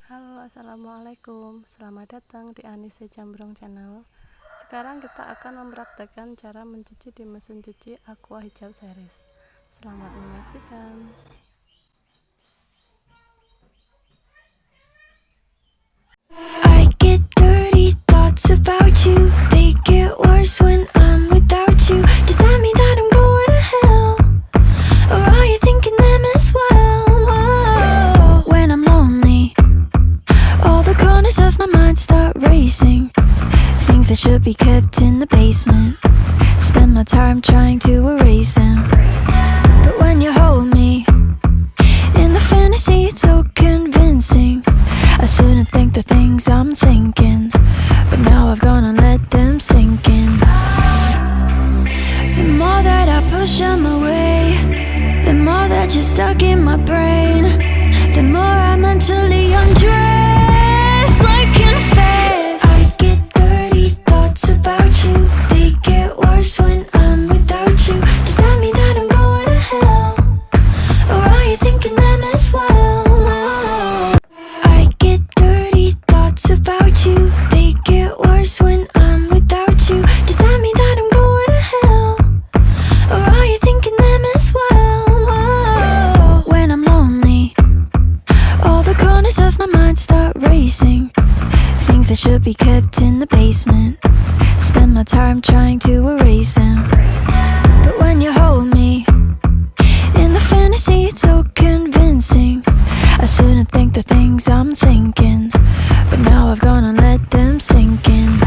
Halo, assalamualaikum. Selamat datang di Anise Jambrong Channel. Sekarang kita akan mempraktekkan cara mencuci di mesin cuci AQUA hijab series. Selamat menyaksikan. I get dirty thoughts about you. They get worse when I'm without you. Does that mean that I'm going to hell? Or are you thinking them as well? Whoa. When I'm lonely, all the corners of my mind start racing. Things that should be kept in the basement, spend my time trying to erase them. But when you hold me in the fantasy, it's so convincing. I shouldn't think the things I'm thinking, but now I've gone and let them sink in. The more that I push them away, the more that you're stuck in my brain, the more I mentally undress like confess. I get dirty thoughts about you. They get worse when I'm without you. Does that mean that I'm going to hell? Or are you thinking them as well? I get dirty thoughts about you. They get worse when I'm without you. Does that mean that I'm going to hell? Or are you thinking them as well? When I'm lonely, all the corners of my mind start racing. Things that should be kept in the basement, spend my time trying to erase them. But when you hold me in the fantasy, it's so convincing. I shouldn't think the things I'm thinking, but now I've gone and let them sink in.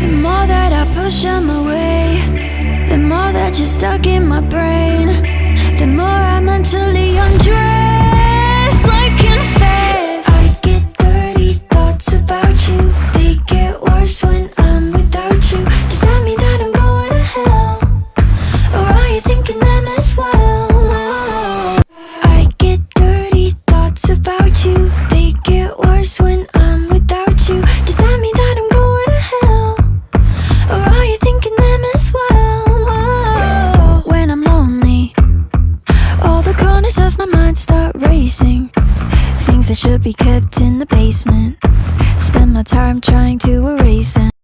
The more that I push them away, the more that you're stuck in my brain, the more I mentally undress like confess. I get dirty thoughts about you. They get worse when I'm without you. Does that mean that I'm going to hell? Or are you thinking them as well? I get dirty thoughts about you. They get worse when I'm without you. Does that mean that I'm going to hell? Or are you thinking them as well? When I'm lonely, all the corners of my mind start racing. Things that should be kept in the basement, spend my time trying to erase them.